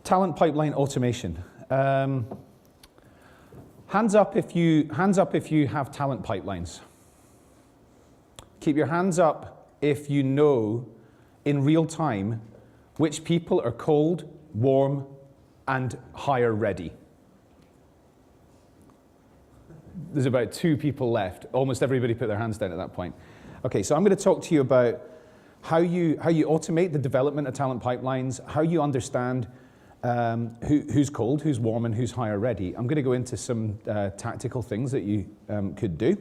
Talent pipeline automation. Hands up if you have talent pipelines. Keep your hands up if you know in real time which people are cold, warm, and hire ready. There's about 2 people left. Almost everybody put their hands down at that point. Okay, so I'm going to talk to you about how you automate the development of talent pipelines, how you understand who's cold, who's warm, and who's hire ready. I'm going to go into some tactical things that you could do.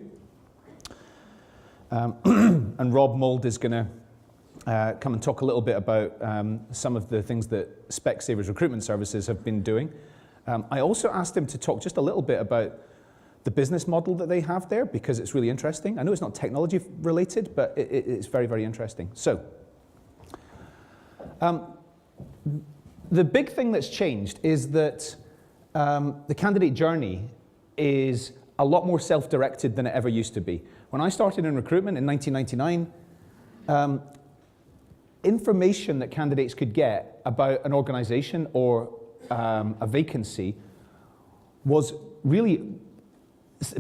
And Rob Mould is going to come and talk a little bit about some of the things that Specsavers Recruitment Services have been doing. I also asked him to talk just a little bit about the business model that they have there, because it's really interesting. I know it's not technology related, but it's very, very interesting. So, the big thing that's changed is that the candidate journey is a lot more self-directed than it ever used to be. When I started in recruitment in 1999, information that candidates could get about an organization or a vacancy was really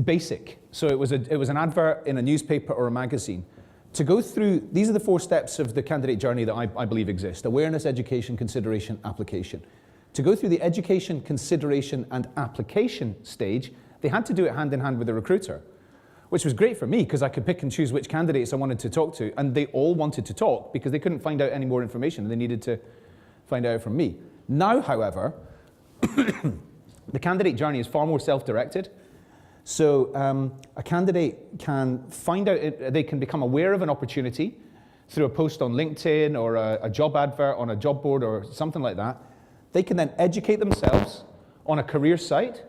basic. So it was an advert in a newspaper or a magazine. To go through, these are the 4 steps of the candidate journey that I believe exist: awareness, education, consideration, application. To go through the education, consideration, and application stage, they had to do it hand in hand with the recruiter, which was great for me because I could pick and choose which candidates I wanted to talk to, and they all wanted to talk because they couldn't find out any more information. They needed to find out from me. Now, however, the candidate journey is far more self-directed. So a candidate can find out, they can become aware of an opportunity through a post on LinkedIn or a job advert on a job board or something like that. They can then educate themselves on a career site.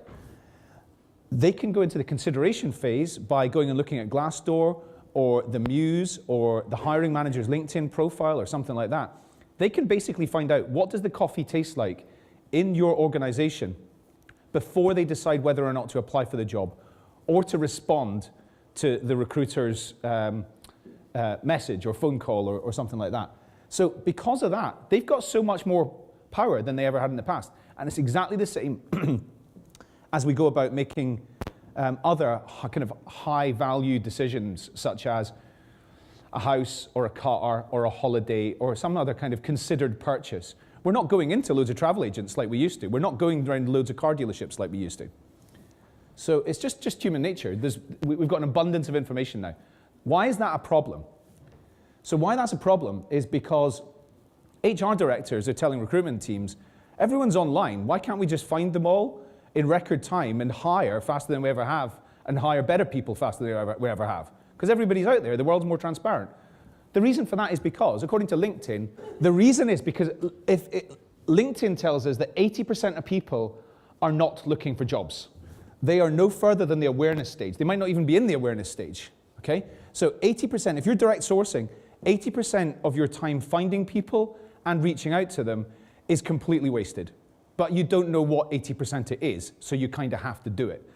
They can go into the consideration phase by going and looking at Glassdoor or the Muse or the hiring manager's LinkedIn profile or something like that. They can basically find out, what does the coffee taste like in your organization before they decide whether or not to apply for the job or to respond to the recruiter's message or phone call or something like that. So because of that, they've got so much more power than they ever had in the past. And it's exactly the same as we go about making other kind of high-value decisions, such as a house or a car or a holiday or some other kind of considered purchase. We're not going into loads of travel agents like we used to. We're not going around loads of car dealerships like we used to. So it's just human nature. We've got an abundance of information now. Why is that a problem? So why that's a problem is because HR directors are telling recruitment teams, everyone's online. Why can't we just find them all in record time and hire faster than we ever have and hire better people faster than we ever have? Because everybody's out there. The world's more transparent. The reason for that is because, according to LinkedIn, the reason is because LinkedIn tells us that 80% of people are not looking for jobs. They are no further than the awareness stage. They might not even be in the awareness stage, okay? So 80%, if you're direct sourcing, 80% of your time finding people and reaching out to them is completely wasted. But you don't know what 80% it is, so you kind of have to do it.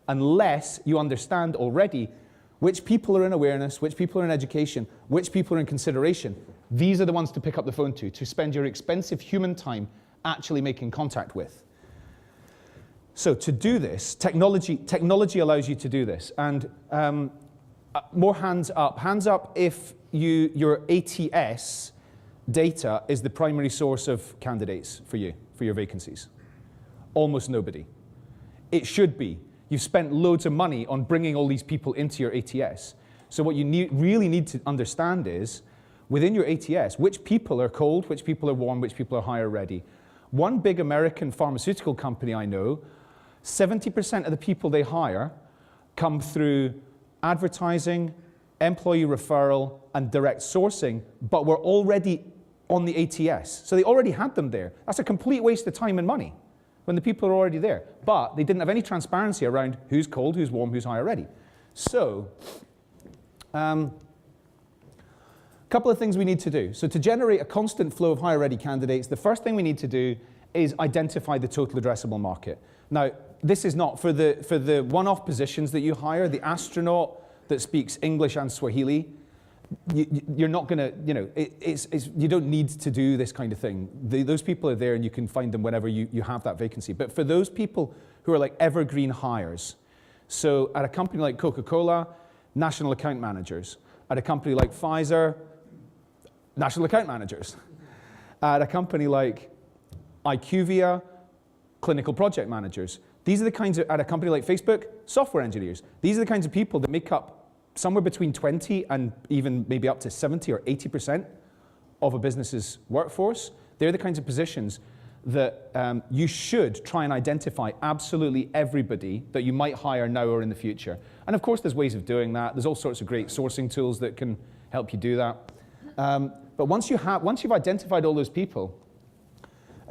Unless you understand already which people are in awareness, which people are in education, which people are in consideration. These are the ones to pick up the phone to spend your expensive human time actually making contact with. So to do this, technology allows you to do this. And more hands up. Hands up if your ATS data is the primary source of candidates for you, for your vacancies. Almost nobody. It should be. You've spent loads of money on bringing all these people into your ATS. So what you really need to understand is, within your ATS, which people are cold, which people are warm, which people are hire ready. One big American pharmaceutical company I know, 70% of the people they hire come through advertising, employee referral, and direct sourcing, but were already on the ATS. So they already had them there. That's a complete waste of time and money when the people are already there. But they didn't have any transparency around who's cold, who's warm, who's hire ready. So, a couple of things we need to do. So to generate a constant flow of hire ready candidates, the first thing we need to do is identify the total addressable market. Now, this is not for the one-off positions that you hire, the astronaut that speaks English and Swahili. you're not going to, you don't need to do this kind of thing. Those people are there and you can find them whenever you have that vacancy. But for those people who are like evergreen hires, so at a company like Coca-Cola, national account managers. At a company like Pfizer, national account managers. At a company like IQVIA, clinical project managers. These are the kinds of, at a company like Facebook, software engineers. These are the kinds of people that make up somewhere between 20 and even maybe up to 70 or 80% of a business's workforce. They're the kinds of positions that you should try and identify absolutely everybody that you might hire now or in the future. And of course, there's ways of doing that. There's all sorts of great sourcing tools that can help you do that. But once you've identified all those people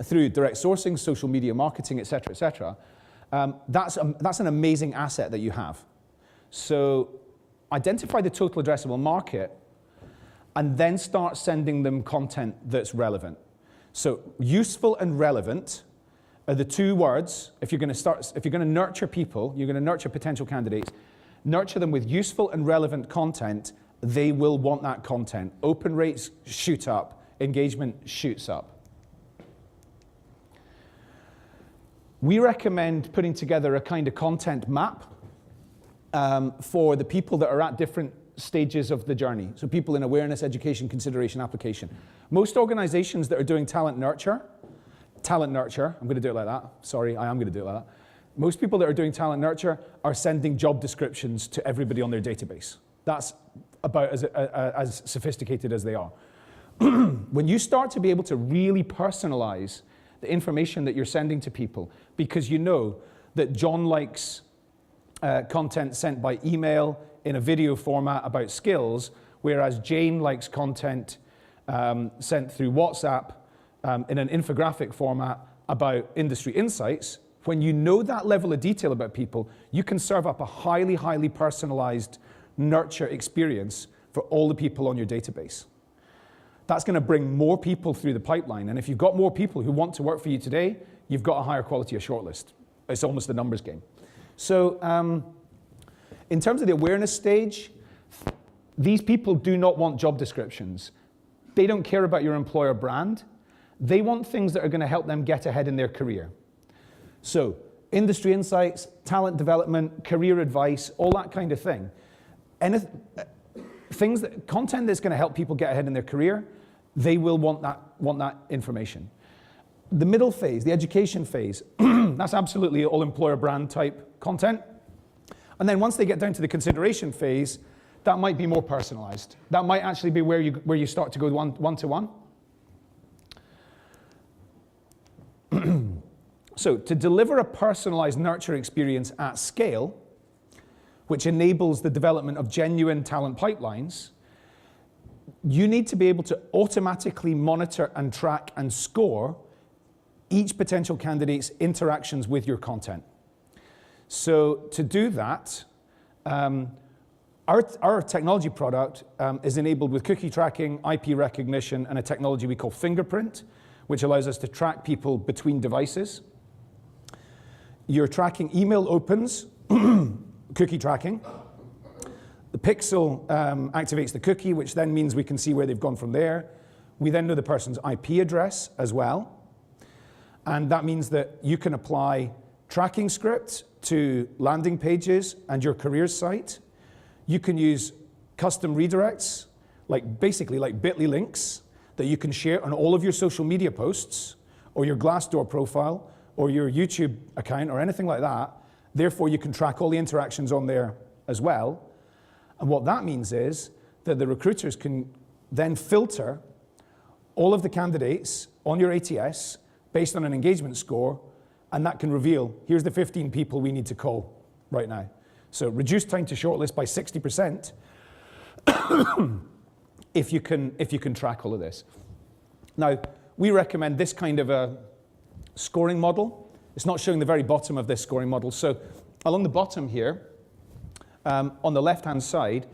through direct sourcing, social media marketing, et cetera, that's an amazing asset that you have. So identify the total addressable market and then start sending them content that's relevant. So useful and relevant are the two words. If you're going to nurture people, you're going to nurture potential candidates, nurture them with useful and relevant content, they will want that content. Open rates shoot up, engagement shoots up. We recommend putting together a kind of content map for the people that are at different stages of the journey. So people in awareness, education, consideration, application. Most organizations that are doing talent nurture, I'm going to do it like that. Sorry, I am going to do it like that. Most people that are doing talent nurture are sending job descriptions to everybody on their database. That's about as sophisticated as they are. When you start to be able to really personalize the information that you're sending to people, because you know that John likes content sent by email in a video format about skills, whereas Jane likes content sent through WhatsApp in an infographic format about industry insights. When you know that level of detail about people, you can serve up a highly, highly personalized nurture experience for all the people on your database. That's going to bring more people through the pipeline. And if you've got more people who want to work for you today, you've got a higher quality of shortlist. It's almost a numbers game. So in terms of the awareness stage, these people do not want job descriptions. They don't care about your employer brand. They want things that are going to help them get ahead in their career. So industry insights, talent development, career advice, all that kind of thing. Content that's going to help people get ahead in their career, they will want that information. The middle phase, the education phase, that's absolutely all employer brand type content. And then once they get down to the consideration phase, that might be more personalized. That might actually be where you start to go one-to-one. So to deliver a personalized nurture experience at scale, which enables the development of genuine talent pipelines, you need to be able to automatically monitor and track and score each potential candidate's interactions with your content. So to do that, our technology product is enabled with cookie tracking, IP recognition, and a technology we call Fingerprint, which allows us to track people between devices. You're tracking email opens, cookie tracking. The pixel activates the cookie, which then means we can see where they've gone from there. We then know the person's IP address as well. And that means that you can apply tracking scripts to landing pages and your careers site. You can use custom redirects, basically like bit.ly links that you can share on all of your social media posts or your Glassdoor profile or your YouTube account or anything like that. Therefore, you can track all the interactions on there as well. And what that means is that the recruiters can then filter all of the candidates on your ATS based on an engagement score, and that can reveal, here's the 15 people we need to call right now. So reduce time to shortlist by 60% if you can track all of this. Now, we recommend this kind of a scoring model. It's not showing the very bottom of this scoring model. So along the bottom here, on the left-hand side,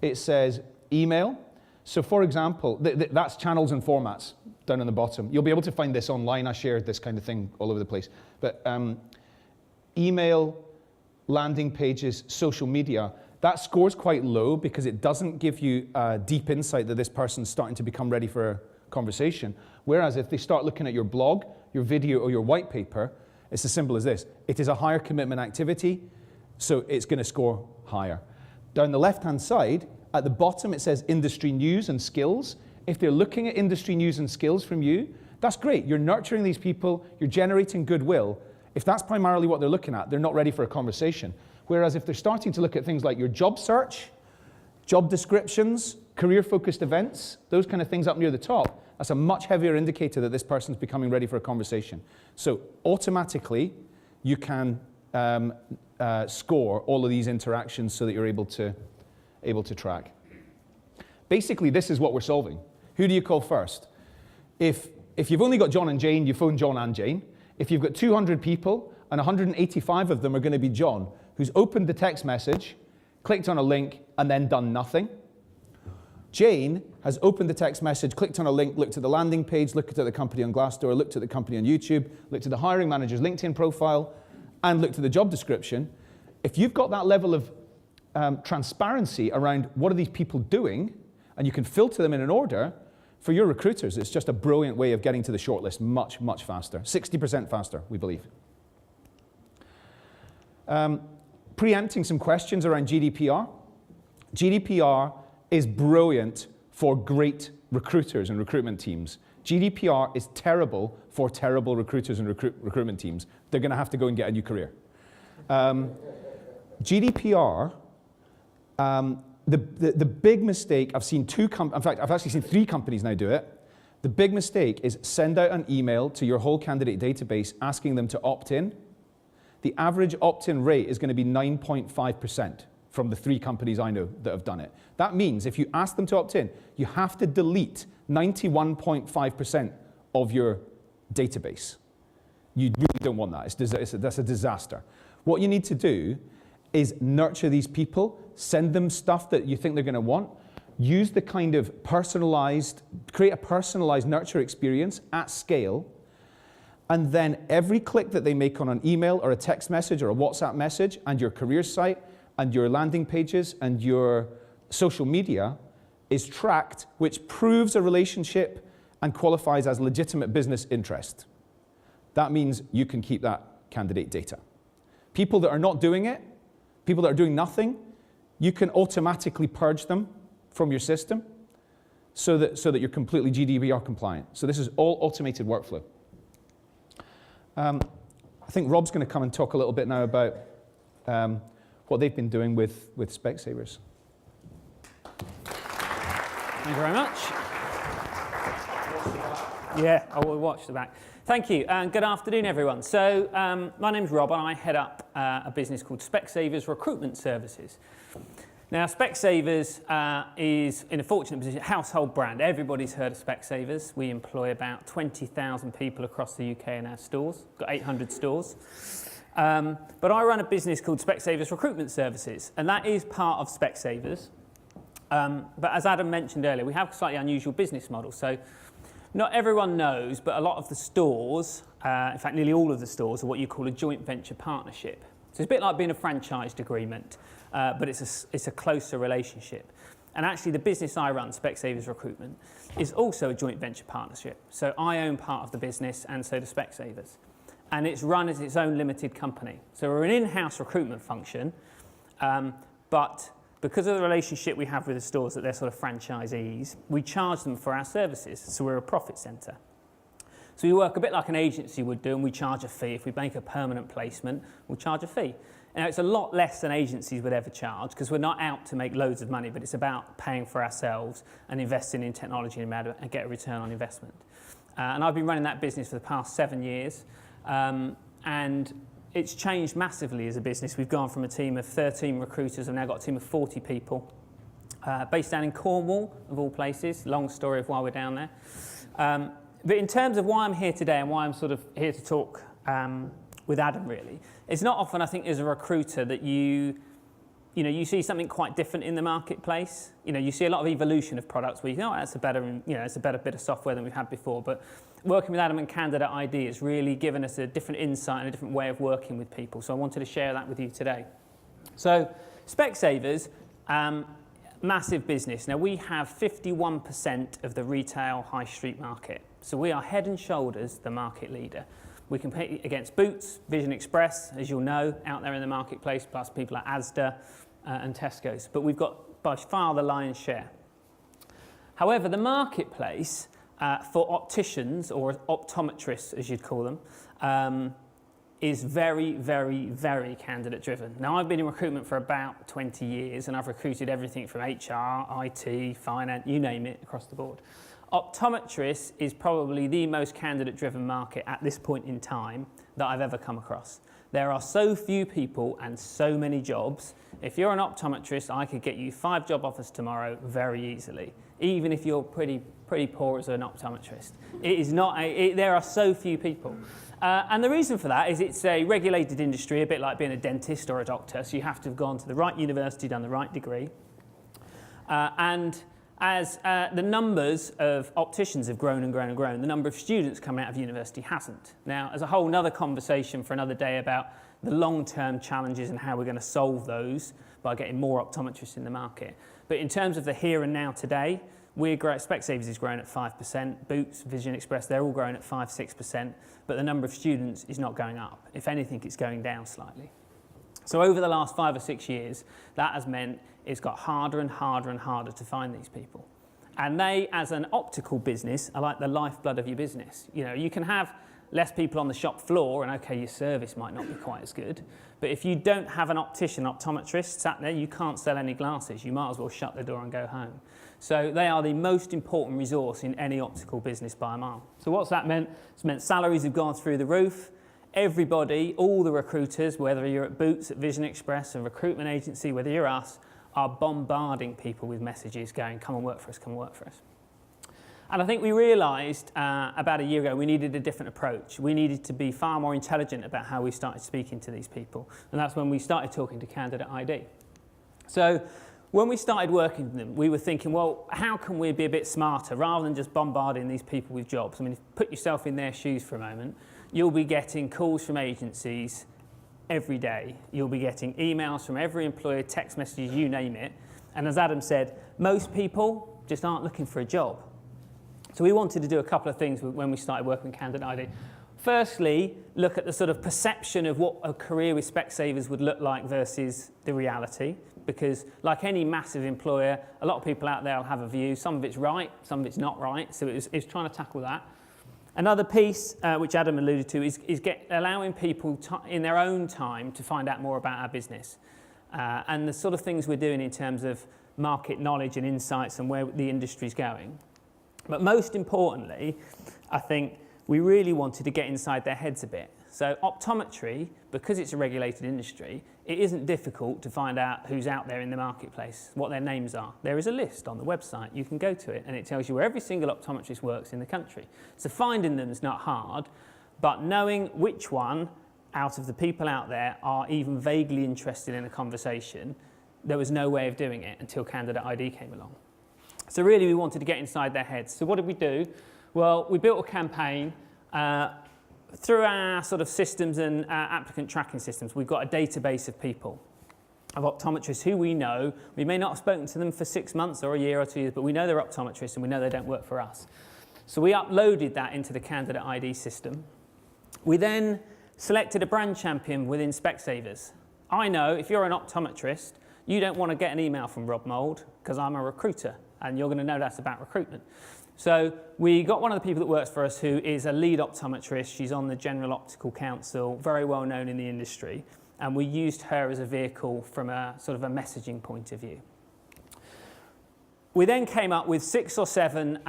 it says email. So for example, that's channels and formats down on the bottom. You'll be able to find this online. I shared this kind of thing all over the place. But email, landing pages, social media, that score's quite low because it doesn't give you deep insight that this person's starting to become ready for a conversation. Whereas if they start looking at your blog, your video, or your white paper, it's as simple as this. It is a higher commitment activity, so it's going to score higher. Down the left-hand side, at the bottom, it says industry news and skills. If they're looking at industry news and skills from you, that's great. You're nurturing these people. You're generating goodwill. If that's primarily what they're looking at, they're not ready for a conversation. Whereas if they're starting to look at things like your job search, job descriptions, career-focused events, those kind of things up near the top, that's a much heavier indicator that this person's becoming ready for a conversation. So automatically, you can score all of these interactions so that you're able to track. Basically, this is what we're solving. Who do you call first? If you've only got John and Jane, you phone John and Jane. If you've got 200 people, and 185 of them are going to be John, who's opened the text message, clicked on a link, and then done nothing. Jane has opened the text message, clicked on a link, looked at the landing page, looked at the company on Glassdoor, looked at the company on YouTube, looked at the hiring manager's LinkedIn profile, and looked at the job description. If you've got that level of transparency around what are these people doing, and you can filter them in an order, for your recruiters, it's just a brilliant way of getting to the shortlist much, much faster. 60% faster, we believe. Preempting some questions around GDPR. GDPR is brilliant for great recruiters and recruitment teams. GDPR is terrible for terrible recruiters and recruitment teams. They're going to have to go and get a new career. GDPR, the big mistake, I've seen in fact, I've actually seen 3 companies now do it. The big mistake is send out an email to your whole candidate database asking them to opt in. The average opt-in rate is going to be 9.5% from the 3 companies I know that have done it. That means if you ask them to opt in, you have to delete 91.5% of your database. You really don't want that. That's a disaster. What you need to do is nurture these people, send them stuff that you think they're going to want, use the kind of create a personalized nurture experience at scale, and then every click that they make on an email or a text message or a WhatsApp message and your career site and your landing pages and your social media is tracked, which proves a relationship and qualifies as legitimate business interest. That means you can keep that candidate data. People that are not doing it, people that are doing nothing, you can automatically purge them from your system so that you're completely GDPR compliant. So this is all automated workflow. I think Rob's going to come and talk a little bit now about what they've been doing with Specsavers. Thank you very much. Yeah, I will watch the back. Thank you, and good afternoon, everyone. So my name's Rob, and I head up a business called Specsavers Recruitment Services. Now, Specsavers is in a fortunate position, household brand. Everybody's heard of Specsavers. We employ about 20,000 people across the UK in our stores. Got 800 stores. But I run a business called Specsavers Recruitment Services, and that is part of Specsavers. But as Adam mentioned earlier, we have a slightly unusual business model. So not everyone knows, but a lot of the stores, in fact, nearly all of the stores, are what you call a joint venture partnership. So it's a bit like being a franchised agreement. But it's a closer relationship. And actually, the business I run, Specsavers Recruitment, is also a joint venture partnership. So I own part of the business, and so does Specsavers. And it's run as its own limited company. So we're an in-house recruitment function, but because of the relationship we have with the stores that they're sort of franchisees, we charge them for our services. So we're a profit centre. So we work a bit like an agency would do, and we charge a fee. If we make a permanent placement, we'll charge a fee. Now, it's a lot less than agencies would ever charge because we're not out to make loads of money, but it's about paying for ourselves and investing in technology and get a return on investment. And I've been running that business for the past 7 years, and it's changed massively as a business. We've gone from a team of 13 recruiters, we've now got a team of 40 people, based down in Cornwall, of all places. Long story of why we're down there. But in terms of why I'm here today and why I'm sort of here to talk with Adam, really, it's not often, I think, as a recruiter that you see something quite different in the marketplace. You see a lot of evolution of products where you think, oh, it's a better bit of software than we've had before. But working with Adam and Candidate.ID has really given us a different insight and a different way of working with people. So I wanted to share that with you today. So Specsavers, massive business. Now we have 51% of the retail high street market. So we are head and shoulders the market leader. We compete against Boots, Vision Express, as you'll know, out there in the marketplace, plus people like Asda and Tesco's. But we've got by far the lion's share. However, the marketplace for opticians, or optometrists as you'd call them, is very, very, very candidate driven. Now I've been in recruitment for about 20 years and I've recruited everything from HR, IT, finance, you name it, across the board. Optometrists is probably the most candidate driven market at this point in time that I've ever come across. There are so few people and so many jobs. If you're an optometrist, I could get you 5 job offers tomorrow very easily, even if you're pretty poor as an optometrist. It is not there are so few people. And the reason for that is it's a regulated industry, a bit like being a dentist or a doctor, so you have to have gone to the right university, done the right degree. And as the numbers of opticians have grown and grown and grown, the number of students coming out of university hasn't. Now, there's a whole other conversation for another day about the long-term challenges and how we're going to solve those by getting more optometrists in the market. But in terms of the here and now today, Specsavers is growing at 5%, Boots, Vision Express, they're all growing at 5-6%, but the number of students is not going up. If anything, it's going down slightly. So over the last 5 or 6 years, that has meant it's got harder and harder and harder to find these people. And they, as an optical business, are like the lifeblood of your business. You know, you can have less people on the shop floor and okay, your service might not be quite as good. But if you don't have an optometrist sat there, you can't sell any glasses. You might as well shut the door and go home. So they are the most important resource in any optical business by a mile. So what's that meant? It's meant salaries have gone through the roof. Everybody, all the recruiters, whether you're at Boots, at Vision Express, a recruitment agency, whether you're us, are bombarding people with messages going, come and work for us, come and work for us. And I think we realised about a year ago we needed a different approach. We needed to be far more intelligent about how we started speaking to these people. And that's when we started talking to Candidate.ID. So when we started working with them, we were thinking, well, how can we be a bit smarter rather than just bombarding these people with jobs? I mean, put yourself in their shoes for a moment. You'll be getting calls from agencies every day. You'll be getting emails from every employer, text messages, you name it. And as Adam said, most people just aren't looking for a job. So we wanted to do a couple of things when we started working with Candidate.ID. Firstly, look at the sort of perception of what a career with Specsavers would look like versus the reality. Because like any massive employer, a lot of people out there will have a view. Some of it's right, some of it's not right. So it's trying to tackle that. Another piece, which Adam alluded to, is allowing people in their own time to find out more about our business. And the sort of things we're doing in terms of market knowledge and insights and where the industry's going. But most importantly, I think we really wanted to get inside their heads a bit. So optometry, because it's a regulated industry, it isn't difficult to find out who's out there in the marketplace, what their names are. There is a list on the website. You can go to it and it tells you where every single optometrist works in the country. So finding them is not hard, but knowing which one out of the people out there are even vaguely interested in a conversation, there was no way of doing it until Candidate.ID came along. So really we wanted to get inside their heads. So what did we do? Well, we built a campaign through our sort of systems and applicant tracking systems. We've got a database of people, of optometrists who we know. We may not have spoken to them for 6 months or a year or 2 years, but we know they're optometrists and we know they don't work for us. So we uploaded that into the Candidate.ID system. We then selected a brand champion within Specsavers. I know if you're an optometrist, you don't want to get an email from Rob Mould because I'm a recruiter and you're going to know that's about recruitment. So we got one of the people that works for us who is a lead optometrist. She's on the General Optical Council, very well known in the industry. And we used her as a vehicle from a sort of a messaging point of view. We then came up with 6 or 7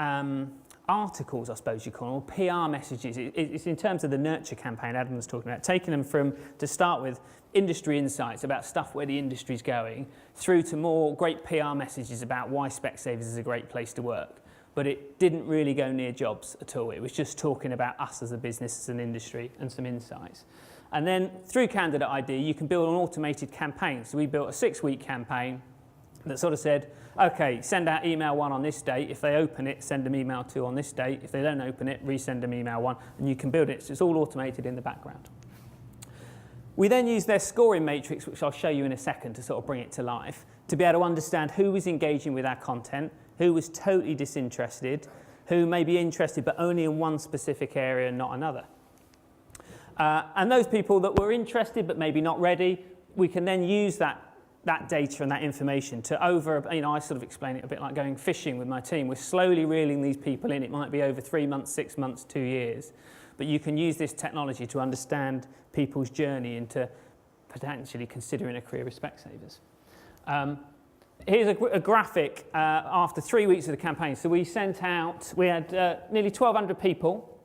articles, I suppose you call them, or PR messages. It's in terms of the nurture campaign Adam was talking about, taking them from, to start with, industry insights about stuff where the industry's going, through to more great PR messages about why Specsavers is a great place to work. But it didn't really go near jobs at all. It was just talking about us as a business, as an industry, and some insights. And then through Candidate.ID, you can build an automated campaign. So we built a 6-week campaign that sort of said, okay, send out email 1 on this date. If they open it, send them email 2 on this date. If they don't open it, resend them email 1. And you can build it. So it's all automated in the background. We then use their scoring matrix, which I'll show you in a second to sort of bring it to life, to be able to understand who was engaging with our content, who was totally disinterested, who may be interested but only in one specific area and not another. And those people that were interested but maybe not ready, we can then use that data and that information to I sort of explain it a bit like going fishing with my team. We're slowly reeling these people in. It might be over 3 months, 6 months, 2 years. But you can use this technology to understand people's journey into potentially considering a career with Specsavers. Here's a graphic after 3 weeks of the campaign. So we had nearly 1,200 people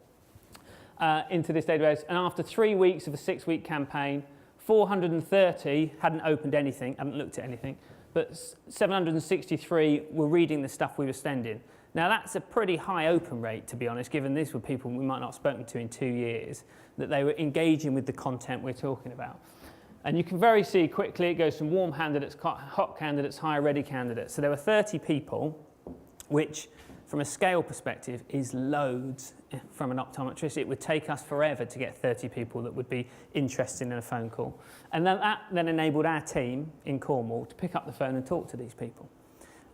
into this database. And after 3 weeks of a 6-week campaign, 430 hadn't opened anything, hadn't looked at anything, but 763 were reading the stuff we were sending. Now that's a pretty high open rate, to be honest, given these were people we might not have spoken to in 2 years, that they were engaging with the content we're talking about. And you can very see quickly it goes from warm candidates, hot candidates, higher ready candidates. So there were 30 people, which from a scale perspective is loads from an optometrist. It would take us forever to get 30 people that would be interested in a phone call. And that then enabled our team in Cornwall to pick up the phone and talk to these people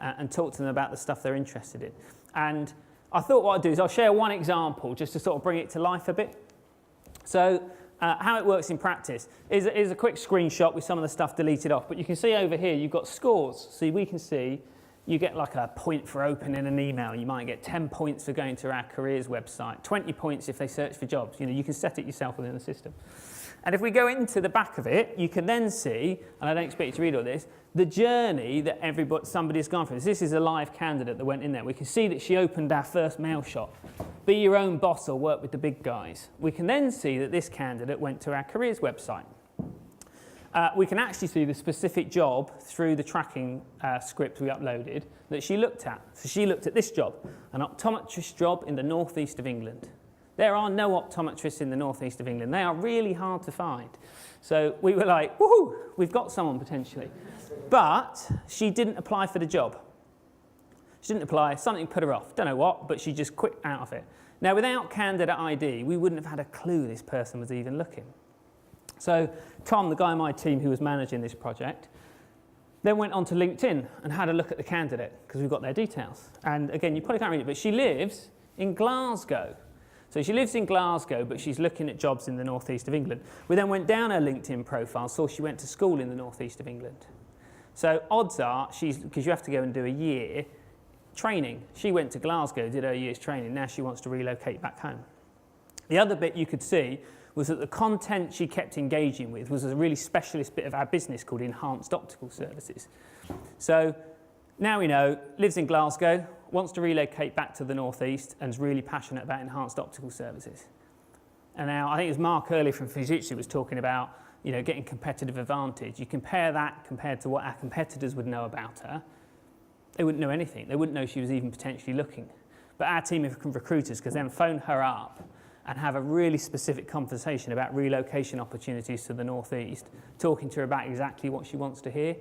and talk to them about the stuff they're interested in. And I thought what I'd do is I'll share one example just to sort of bring it to life a bit. So how it works in practice is a quick screenshot with some of the stuff deleted off. But you can see over here you've got scores. So we can see you get like a point for opening an email. You might get 10 points for going to our careers website, 20 points if they search for jobs. You can set it yourself within the system. And if we go into the back of it, you can then see, and I don't expect you to read all this, the journey that somebody's gone through. This is a live candidate that went in there. We can see that she opened our first mail shop. Be your own boss or work with the big guys. We can then see that this candidate went to our careers website. We can actually see the specific job through the tracking script we uploaded that she looked at. So she looked at this job, an optometrist job in the northeast of England. There are no optometrists in the northeast of England. They are really hard to find. So we were like, woohoo, we've got someone potentially. But she didn't apply for the job. She didn't apply, something put her off. Don't know what, but she just quit out of it. Now, without Candidate.ID, we wouldn't have had a clue this person was even looking. So Tom, the guy on my team who was managing this project, then went onto LinkedIn and had a look at the candidate because we've got their details. And again, you probably can't read it, but she lives in Glasgow. So she lives in Glasgow, but she's looking at jobs in the northeast of England. We then went down her LinkedIn profile, saw she went to school in the northeast of England. So odds are, because you have to go and do a year training. She went to Glasgow, did her year's training. Now she wants to relocate back home. The other bit you could see was that the content she kept engaging with was a really specialist bit of our business called enhanced optical services. So now we know, lives in Glasgow, wants to relocate back to the northeast and is really passionate about enhanced optical services. And now I think it was Mark earlier from Fujitsu was talking about getting competitive advantage. You compare that compared to what our competitors would know about her. They wouldn't know anything. They wouldn't know she was even potentially looking. But our team of recruiters could then phone her up and have a really specific conversation about relocation opportunities to the northeast, talking to her about exactly what she wants to hear.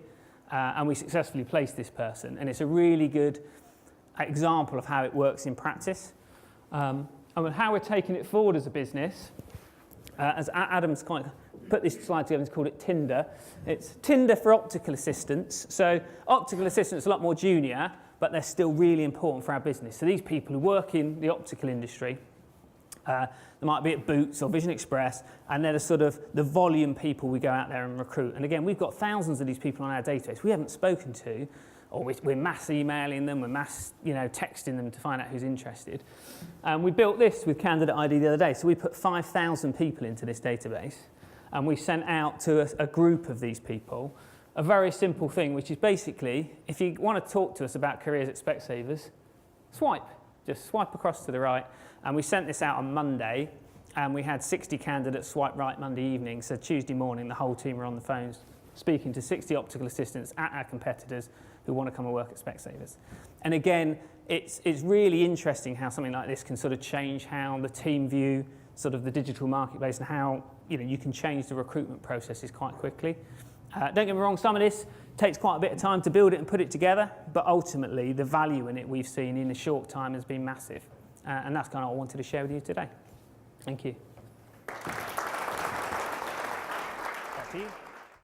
And we successfully placed this person. And it's a really good example of how it works in practice. And how we're taking it forward as a business, as Adam's kind of put this slide together, he's called it Tinder. It's Tinder for optical assistants. So optical assistants are a lot more junior, but they're still really important for our business. So these people who work in the optical industry, they might be at Boots or Vision Express, and they're the volume people we go out there and recruit. And again, we've got thousands of these people on our database we haven't spoken to, or we're mass emailing them, we're mass texting them to find out who's interested. And we built this with Candidate.ID the other day. So we put 5,000 people into this database, and we sent out to a group of these people a very simple thing, which is basically, if you want to talk to us about careers at Specsavers, just swipe across to the right. And we sent this out on Monday, and we had 60 candidates swipe right Monday evening. So Tuesday morning, the whole team were on the phones speaking to 60 optical assistants at our competitors who want to come and work at Specsavers. And again, it's really interesting how something like this can sort of change how the team view the digital marketplace and how you can change the recruitment processes quite quickly. Don't get me wrong, some of this takes quite a bit of time to build it and put it together, but ultimately the value in it we've seen in a short time has been massive. And that's kind of what I wanted to share with you today. Thank you. Back to you.